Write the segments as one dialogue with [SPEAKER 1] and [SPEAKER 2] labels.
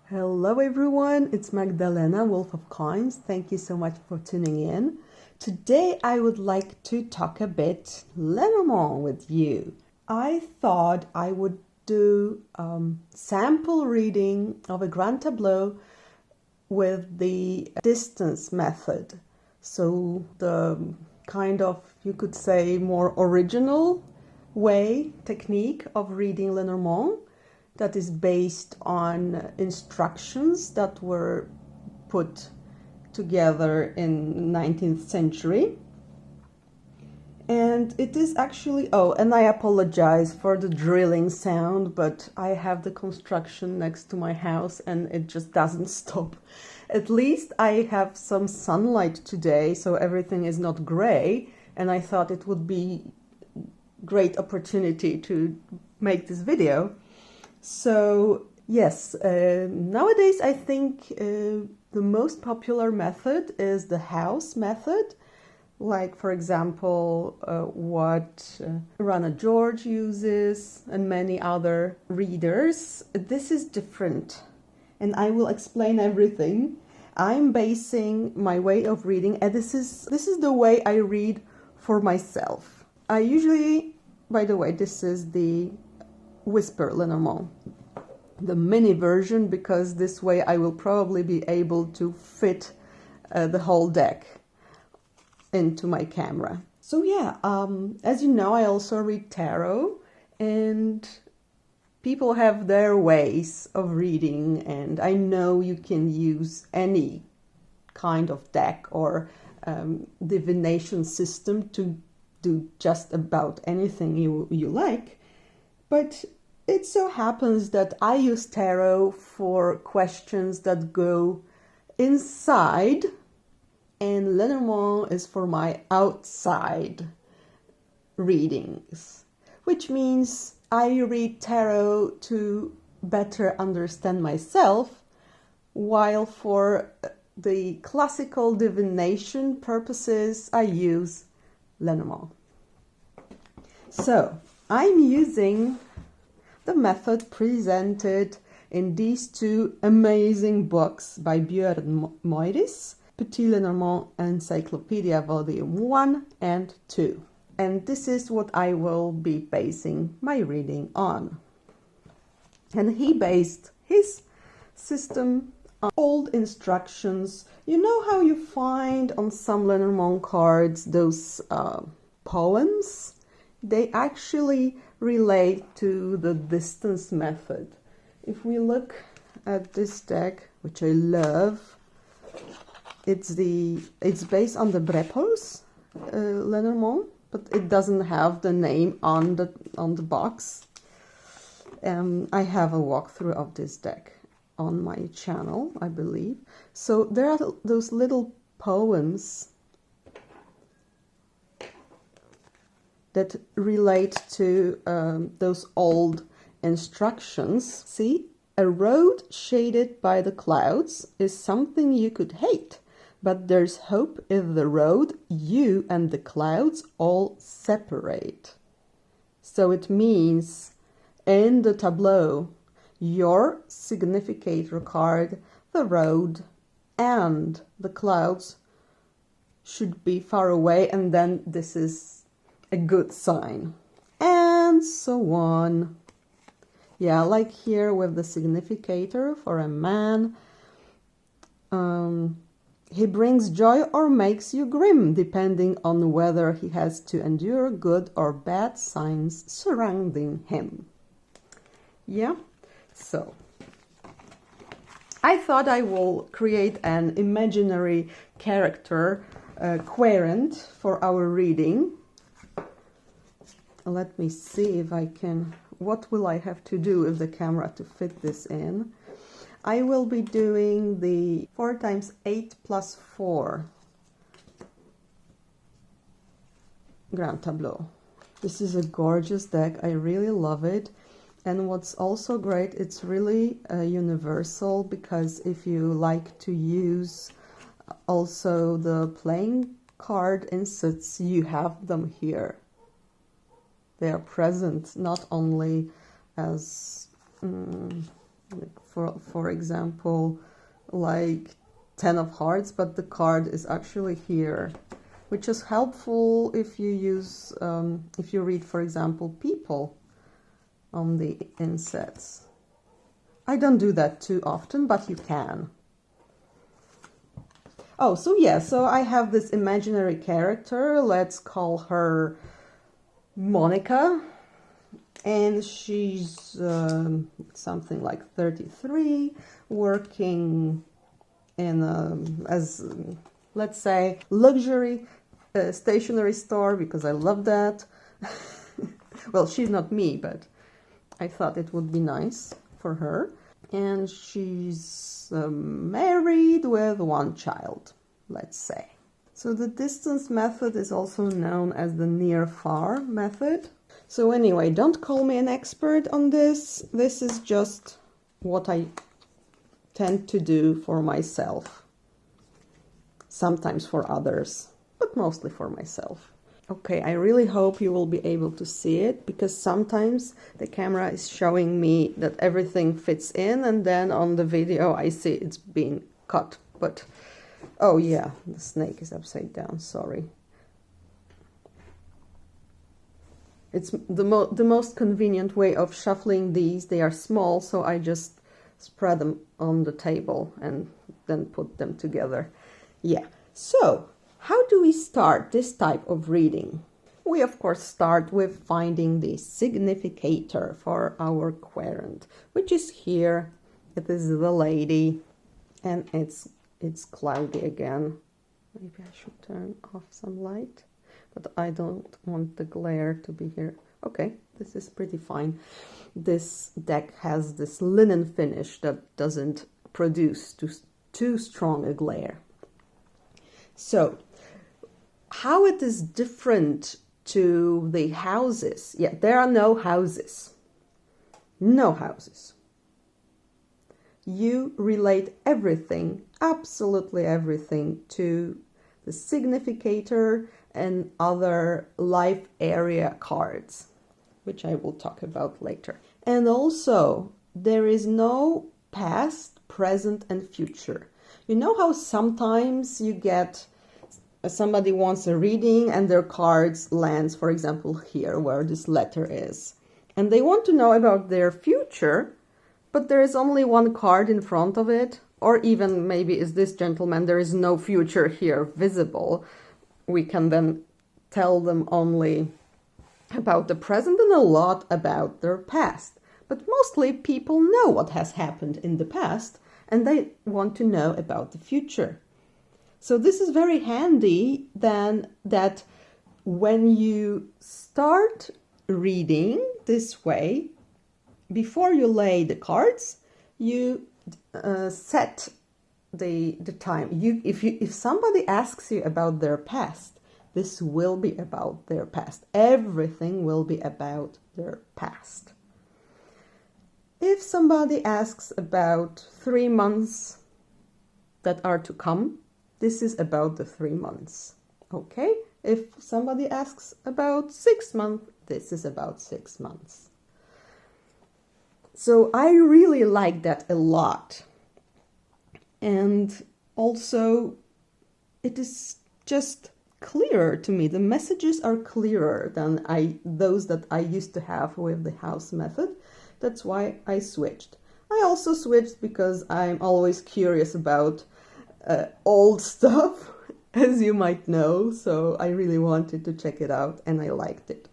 [SPEAKER 1] Hello everyone, it's Magdalena, Wolf of Coins. Thank you so much for tuning in. Today I would like to talk a bit Lenormand with you. I thought I would do sample reading of a grand tableau with the distance method. So the kind of, you could say, more original technique of reading Lenormand that is based on instructions that were put together in 19th century. And it is actually, and I apologize for the drilling sound, but I have the construction next to my house and it just doesn't stop. At least I have some sunlight today, so everything is not gray, and I thought it would be great opportunity to make this video. So yes, nowadays I think the most popular method is the house method, like for example what Rana George uses and many other readers. This is different and I will explain everything. I'm basing my way of reading, and this is the way I read for myself. I usually, by the way, this is the Whisper Lenormand, the mini version, because this way I will probably be able to fit the whole deck into my camera. So yeah, as you know, I also read tarot, and people have their ways of reading, and I know you can use any kind of deck or divination system to do just about anything you like, but it so happens that I use tarot for questions that go inside, and Lenormand is for my outside readings, which means I read tarot to better understand myself, while for the classical divination purposes I use Lenormand. So I'm using the method presented in these two amazing books by Bjoern Meuris, Petit Lenormand Encyclopedia Volume 1 and 2. And this is what I will be basing my reading on. And he based his system on old instructions. You know how you find on some Lenormand cards those poems? They actually relate to the distance method. If we look at this deck, which I love, it's based on the Brepos Lenormand, but it doesn't have the name on the box. I have a walkthrough of this deck on my channel, I believe. So there are those little poems that relate to those old instructions. See, a road shaded by the clouds is something you could hate, but there's hope if the road, you and the clouds all separate. So it means in the tableau, your significator card, the road and the clouds should be far away, and then this is a good sign, and so on. Yeah, like here with the significator for a man, he brings joy or makes you grim, depending on whether he has to endure good or bad signs surrounding him. Yeah, so I thought I will create an imaginary character querent for our reading. Let me see if I can, what will I have to do with the camera to fit this in? I will be doing the 4x8 plus 4 grand tableau. This is a gorgeous deck. I really love it. And what's also great, it's really universal, because if you like to use also the playing card insets, you have them here. They are present not only as for example, like 10 of hearts, but the card is actually here, which is helpful if you use, if you read, for example, people on the insets. I don't do that too often, but you can. Oh, so yeah, so I have this imaginary character. Let's call her Monica. And she's something like 33, working in as, let's say, luxury stationery store, because I love that. Well, she's not me, but I thought it would be nice for her. And she's married with one child, let's say. So the distance method is also known as the near-far method. So anyway, don't call me an expert on this. This is just what I tend to do for myself. Sometimes for others, but mostly for myself. Okay, I really hope you will be able to see it, because sometimes the camera is showing me that everything fits in, and then on the video I see it's being cut. But, oh yeah, the snake is upside down, sorry. It's the most convenient way of shuffling these. They are small, so I just spread them on the table and then put them together. Yeah, so how do we start this type of reading? We, of course, start with finding the significator for our querent, which is here. It is the lady, and it's cloudy again. Maybe I should turn off some light, but I don't want the glare to be here. Okay, this is pretty fine. This deck has this linen finish that doesn't produce too strong a glare. So, how it is different to the houses? Yeah, there are no houses. No houses. You relate everything, absolutely everything, to the significator and other life area cards, which I will talk about later. And also, there is no past, present, and future. You know how sometimes you get somebody wants a reading and their cards lands, for example, here where this letter is. And they want to know about their future, but there is only one card in front of it. Or even maybe is this gentleman, there is no future here visible. We can then tell them only about the present and a lot about their past. But mostly people know what has happened in the past and they want to know about the future. So this is very handy then that when you start reading this way, before you lay the cards, you set the time. If somebody asks you about their past, this will be about their past. Everything will be about their past. If somebody asks about 3 months that are to come, this is about the 3 months. Okay? If somebody asks about 6 months, this is about 6 months. So I really like that a lot. And also, it is just clearer to me. The messages are clearer than those that I used to have with the house method. That's why I switched. I also switched because I'm always curious about old stuff, as you might know. So I really wanted to check it out and I liked it.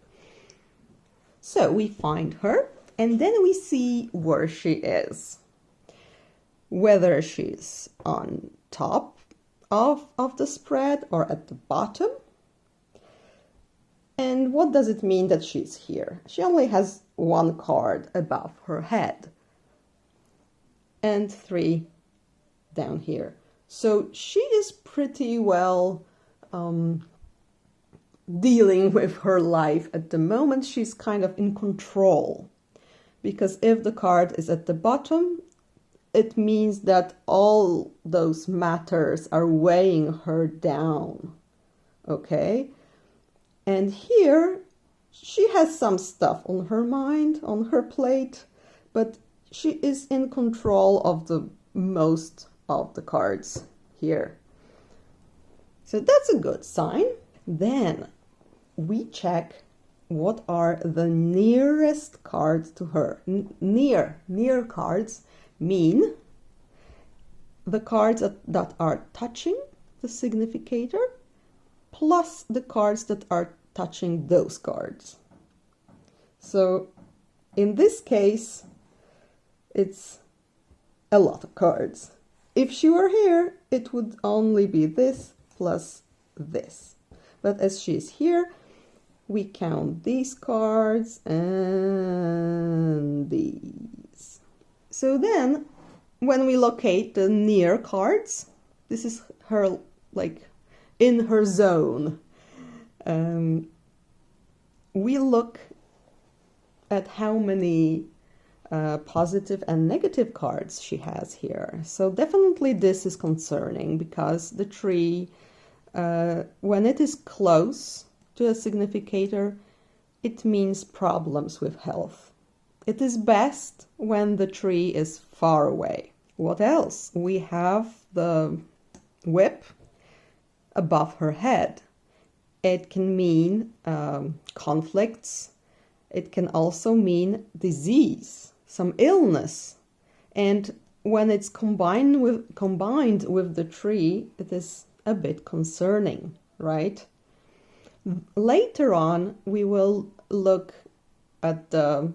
[SPEAKER 1] So we find her and then we see where she is. Whether she's on top of the spread or at the bottom. And what does it mean that she's here? She only has 1 card above her head and 3 down here. So she is pretty well dealing with her life at the moment. She's kind of in control, because if the card is at the bottom, it means that all those matters are weighing her down. Okay? And here, she has some stuff on her mind, on her plate, but she is in control of the most of the cards here. So that's a good sign. Then we check what are the nearest cards to her. Near cards mean the cards that are touching the significator plus the cards that are touching those cards. So in this case, it's a lot of cards. If she were here, it would only be this plus this. But as she's here, we count these cards and these. So then, when we locate the near cards, this is her, like, in her zone. We look at how many positive and negative cards she has here. So definitely this is concerning, because the tree, when it is close to a significator, it means problems with health. It is best when the tree is far away. What else? We have the whip above her head. It can mean conflicts. It can also mean disease, some illness. And when it's combined with the tree, it is a bit concerning, right? Later on, we will look at the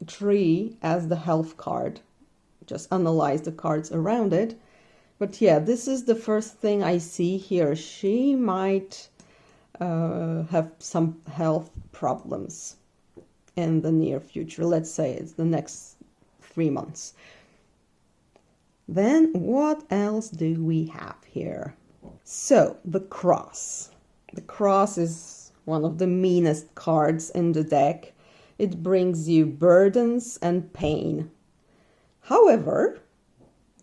[SPEAKER 1] tree as the health card, just analyze the cards around it. But yeah, this is the first thing I see here. She might have some health problems in the near future. Let's say it's the next 3 months. Then what else do we have here? So the cross. The cross is one of the meanest cards in the deck. It brings you burdens and pain. However,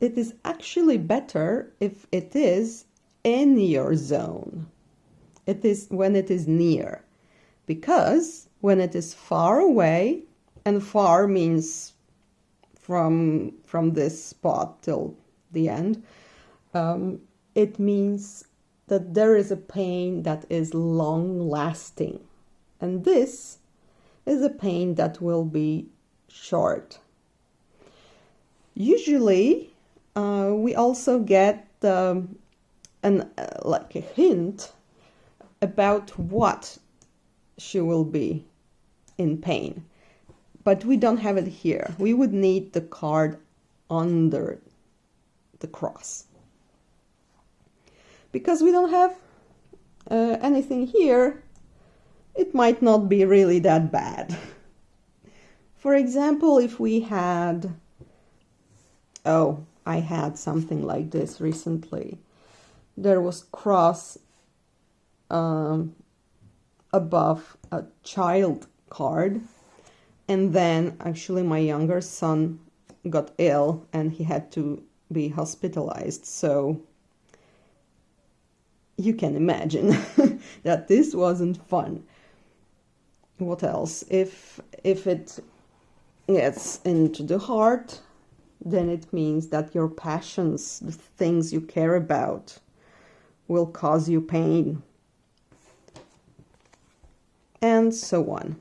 [SPEAKER 1] it is actually better if it is in your zone. It is when it is near, because when it is far away, and far means from this spot till the end, it means that there is a pain that is long lasting, and this is a pain that will be short. Usually, we also get like a hint about what she will be in pain, but we don't have it here. We would need the card under the cross. Because we don't have anything here, it might not be really that bad. For example, if we had, I had something like this recently. There was cross above a child card, and then actually my younger son got ill and he had to be hospitalized. So you can imagine that this wasn't fun. What else? If it gets into the heart, then it means that your passions, the things you care about, will cause you pain. And so on.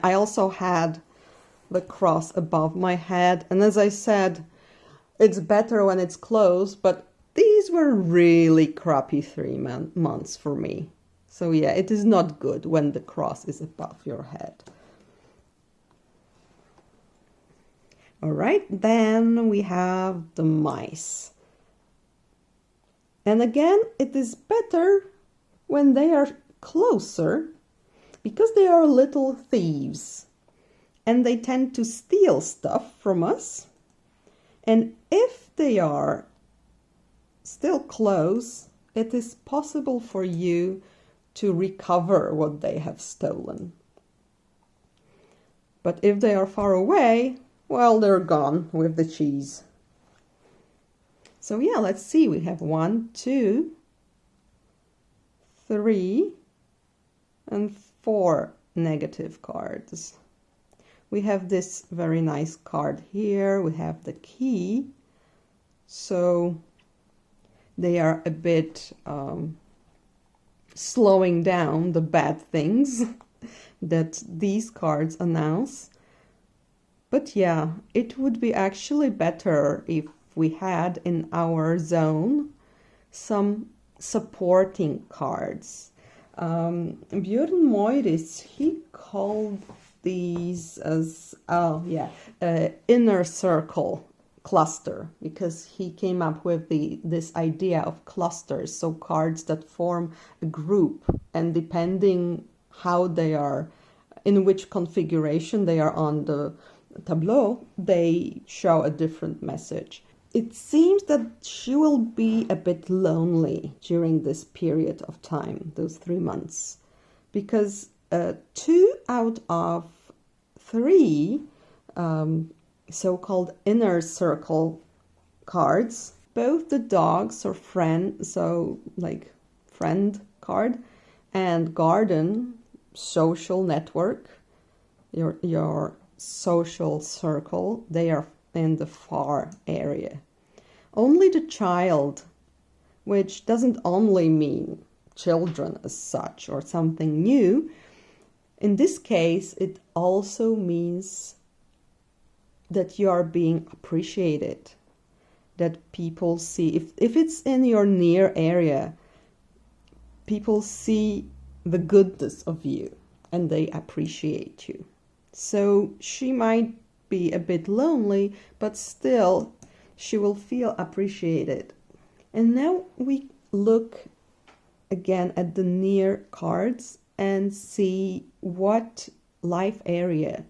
[SPEAKER 1] I also had the cross above my head, and as I said, it's better when it's close, but these were really crappy 3 months for me. So yeah, it is not good when the cross is above your head. All right, then we have the mice. And again, it is better when they are closer, because they are little thieves and they tend to steal stuff from us. And if they are still close, it is possible for you to recover what they have stolen. But if they are far away, well, they're gone with the cheese. So yeah, let's see. We have 1, 2, 3, and 4 negative cards. we have this very nice card here. We have the key. So they are a bit slowing down the bad things that these cards announce. But yeah, it would be actually better if we had in our zone some supporting cards. Bjoern Meuris, he called these as, inner circle cluster, because he came up with this idea of clusters, so cards that form a group, and depending how they are, in which configuration they are on the tableau, they show a different message. It seems that she will be a bit lonely during this period of time, those 3 months, because 2 out of 3 so-called inner circle cards, both the dogs or friend, so like friend card, and garden, social network, your social circle, they are in the far area. Only the child, which doesn't only mean children as such or something new, in this case it also means that you are being appreciated, that people see, if it's in your near area, people see the goodness of you and they appreciate you. So she might be a bit lonely, but still she will feel appreciated. And now we look again at the near cards and see what life area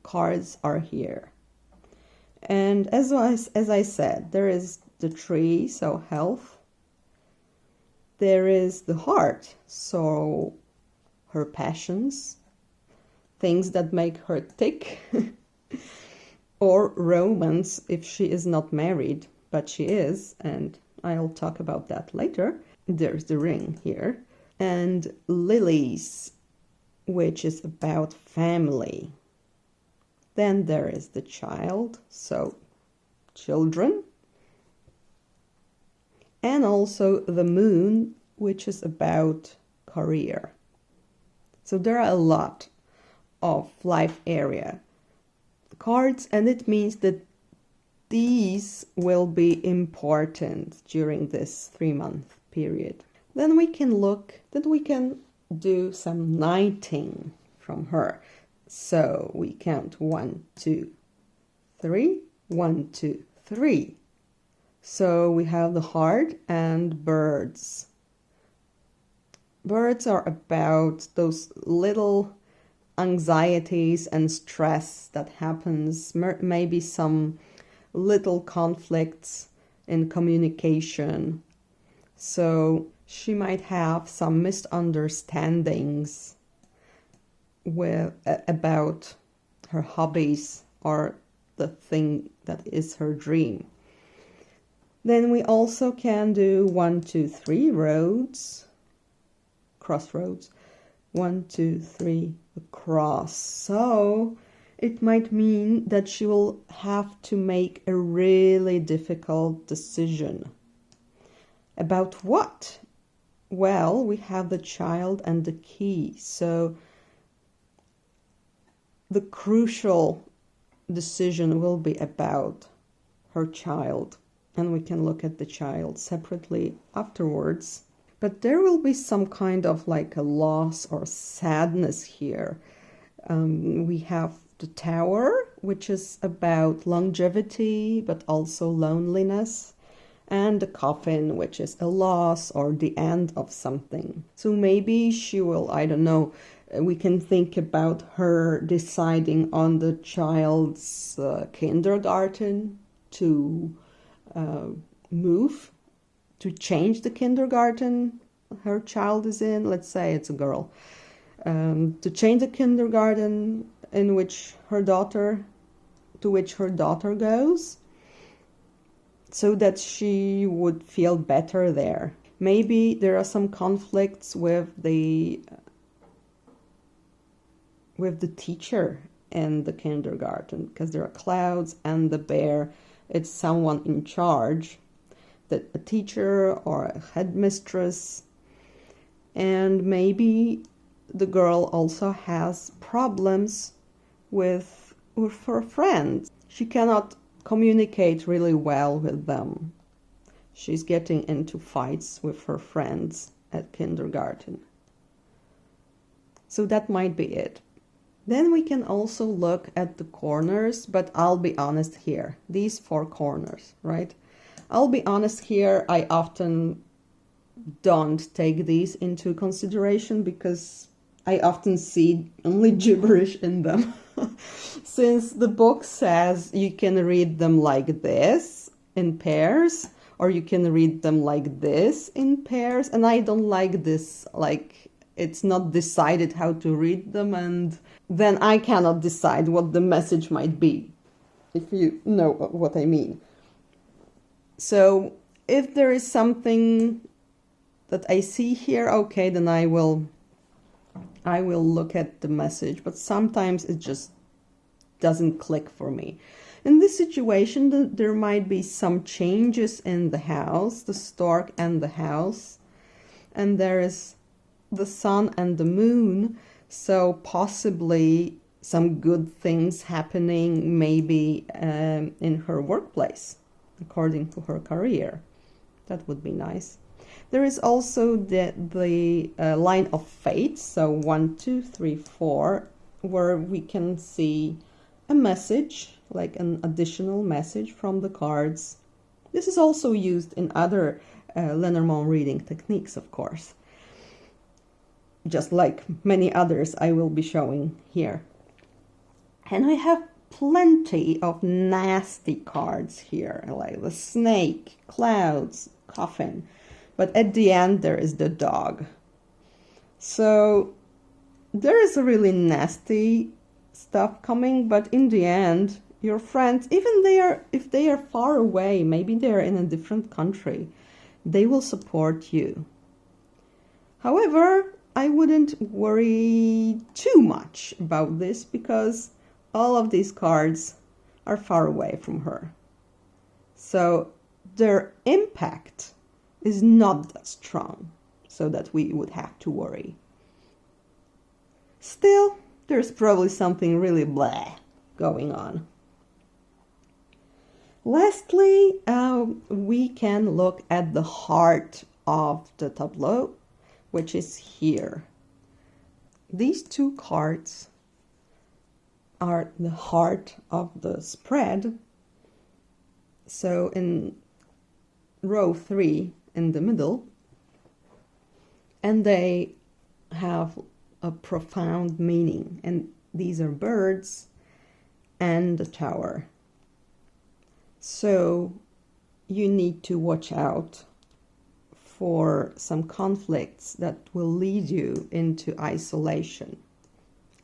[SPEAKER 1] cards are here. And as I said, there is the tree, so health. There is the heart, so her passions, things that make her tick, or romance if she is not married, but she is, and I'll talk about that later. There's the ring here. And lilies, which is about family. Then there is the child, so children. And also the moon, which is about career. So there are a lot of life area cards, and it means that these will be important during this 3-month period. Then we can do some knighting from her. So we count 1, 2, 3, 1, 2, 3. So we have the heart and birds. Birds are about those little anxieties and stress that happens, maybe some little conflicts in communication. So she might have some misunderstandings about her hobbies or the thing that is her dream. Then we also can do 1, 2, 3 roads, crossroads. 1, 2, 3, the cross. So it might mean that she will have to make a really difficult decision. About what? Well, we have the child and the key. So the crucial decision will be about her child. And we can look at the child separately afterwards. But there will be some kind of like a loss or sadness here. We have the tower, which is about longevity, but also loneliness. And the coffin, which is a loss or the end of something. So maybe she will, I don't know, we can think about her deciding on the child's kindergarten to move, to change the kindergarten her child is in. Let's say it's a girl. To change the kindergarten to which her daughter goes, so that she would feel better there. Maybe there are some conflicts with the teacher in the kindergarten, because there are clouds and the bear, it's someone in charge, that a teacher or a headmistress. And maybe the girl also has problems with her friends. She cannot communicate really well with them. She's getting into fights with her friends at kindergarten. So that might be it. Then we can also look at the corners, but I'll be honest here. These 4 corners, right? I'll be honest here, I often don't take these into consideration because I often see only gibberish in them. Since the book says you can read them like this in pairs, or you can read them like this in pairs, and I don't like this, like it's not decided how to read them, and then I cannot decide what the message might be, if you know what I mean. So if there is something that I see here, okay, then I will look at the message, but sometimes it just doesn't click for me. In this situation, there might be some changes in the house, the stork and the house, and there is the sun and the moon, so possibly some good things happening maybe in her workplace, according to her career. That would be nice. There is also the line of fate, so 1, 2, 3, 4, where we can see a message, like an additional message from the cards. This is also used in other Lenormand reading techniques, of course, just like many others I will be showing here. And I have plenty of nasty cards here, like the snake, clouds, coffin. But at the end, there is the dog. So there is a really nasty stuff coming, but in the end, your friends, even if they are far away, maybe they are in a different country, they will support you. However, I wouldn't worry too much about this because all of these cards are far away from her. So their impact is not that strong, so that we would have to worry. Still, there's probably something really blah going on. Lastly, we can look at the heart of the tableau, which is here. These 2 cards are the heart of the spread. So in row 3 in the middle, and they have a profound meaning, and these are birds and the tower. So you need to watch out for some conflicts that will lead you into isolation.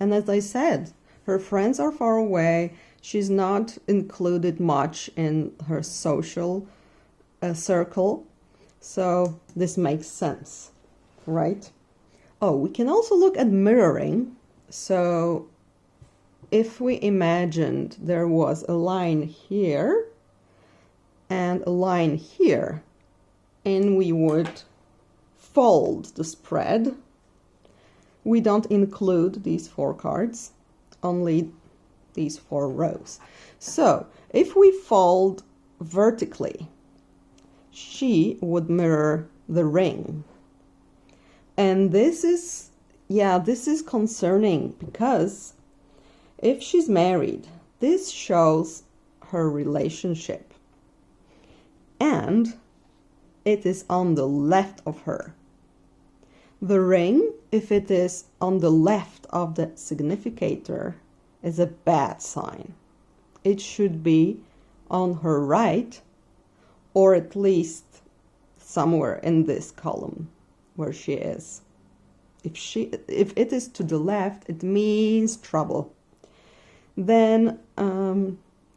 [SPEAKER 1] And as I said, her friends are far away. She's not included much in her social circle. So this makes sense, right? Oh, we can also look at mirroring. So if we imagined there was a line here and a line here, and we would fold the spread, we don't include these 4 cards, only these 4 rows. So if we fold vertically, she would mirror the ring. And this is concerning because if she's married, this shows her relationship. And it is on the left of her. The ring, if it is on the left of the significator, is a bad sign. It should be on her right, or at least somewhere in this column where she is. If it is to the left, it means trouble. Then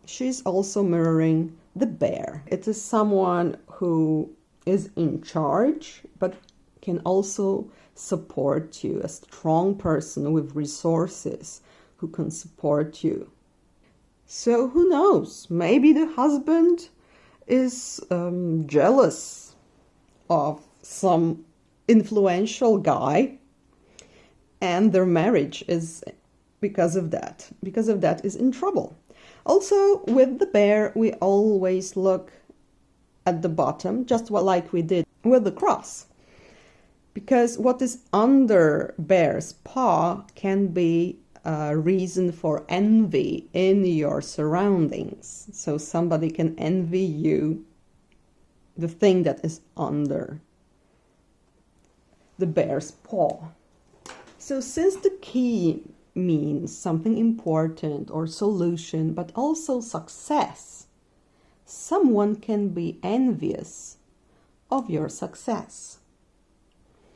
[SPEAKER 1] she's also mirroring the bear. It is someone who is in charge, but can also support you, a strong person with resources who can support you. So who knows? Maybe the husband is jealous of some influential guy, and their marriage is because of that is in trouble. Also, with the bear, we always look at the bottom, just like we did with the cross. Because what is under bear's paw can be a reason for envy in your surroundings. So somebody can envy you the thing that is under the bear's paw. So since the key means something important or solution, but also success, someone can be envious of your success.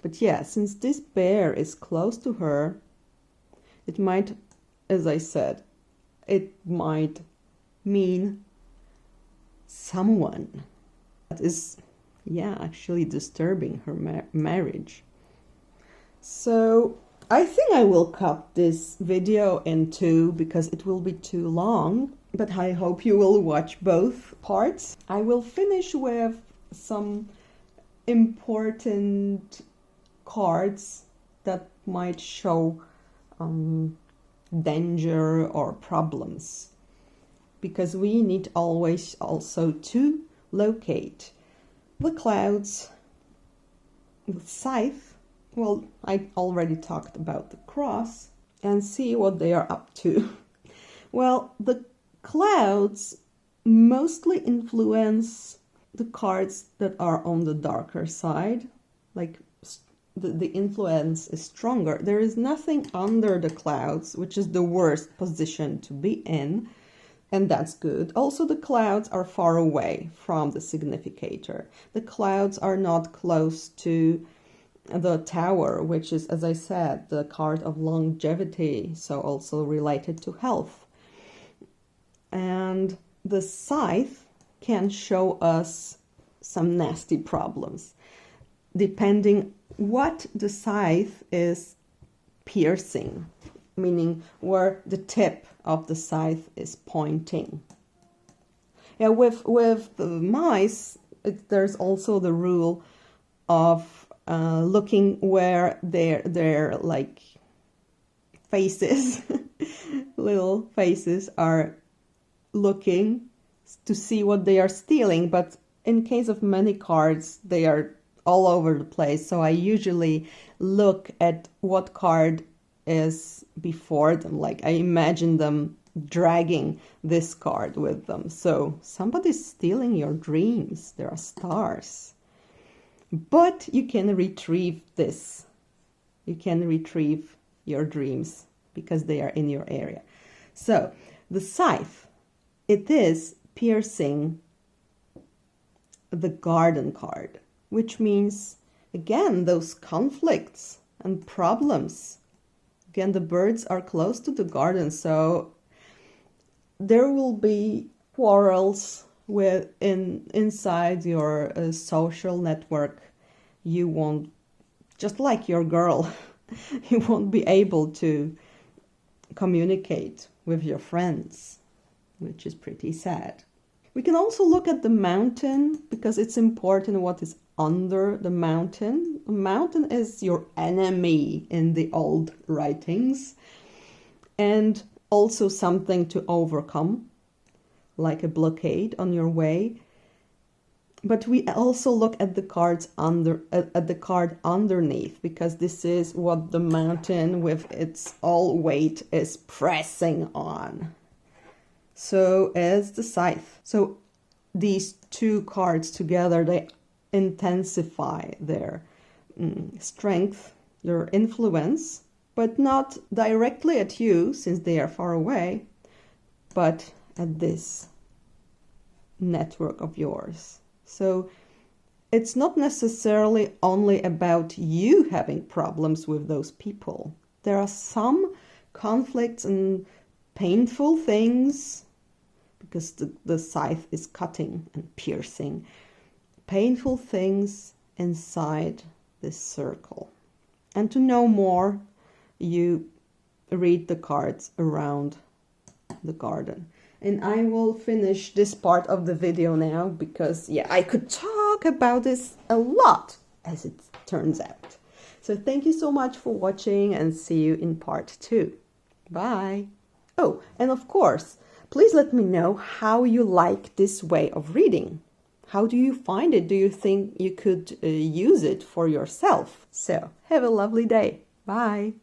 [SPEAKER 1] But yeah, since this bear is close to her, it might, as I said, it might mean someone that is, actually disturbing her marriage. So I think I will cut this video in two because it will be too long, but I hope you will watch both parts. I will finish with some important cards that might show danger or problems, because we need always also to locate the clouds, the scythe. Well, I already talked about the cross, and see what they are up to. Well, the clouds mostly influence the cards that are on the darker side, like the influence is stronger. There is nothing under the clouds, which is the worst position to be in, and that's good. Also, the clouds are far away from the significator. The clouds are not close to the tower, which is, as I said, the card of longevity, so also related to health. And the scythe can show us some nasty problems, depending what the scythe is piercing, meaning where the tip of the scythe is pointing. Yeah, with the mice, there's also the rule of looking where their like faces, little faces are looking to see what they are stealing. But in case of many cards, they are all over the place. So I usually look at what card is before them. Like I imagine them dragging this card with them. So somebody's stealing your dreams. There are stars. But you can retrieve this. You can retrieve your dreams because they are in your area. So the scythe, it is piercing the garden card, which means, again, those conflicts and problems. Again, the birds are close to the garden, so there will be quarrels inside your social network. You won't, just like your girl, you won't be able to communicate with your friends, which is pretty sad. We can also look at the mountain because it's important what is under the mountain. The mountain is your enemy in the old writings, and also something to overcome, like a blockade on your way. But we also look at the cards at the card underneath, because this is what the mountain with its all weight is pressing on. So as the scythe. So these two cards together, they intensify their strength, their influence, but not directly at you since they are far away, but at this network of yours. So it's not necessarily only about you having problems with those people. There are some conflicts and painful things, because the scythe is cutting and piercing, painful things inside this circle. And to know more, you read the cards around the garden. And I will finish this part of the video now because, yeah, I could talk about this a lot, as it turns out. So thank you so much for watching, and see you in part 2. Bye. Oh, and of course, please let me know how you like this way of reading. How do you find it? Do you think you could use it for yourself? So, have a lovely day. Bye.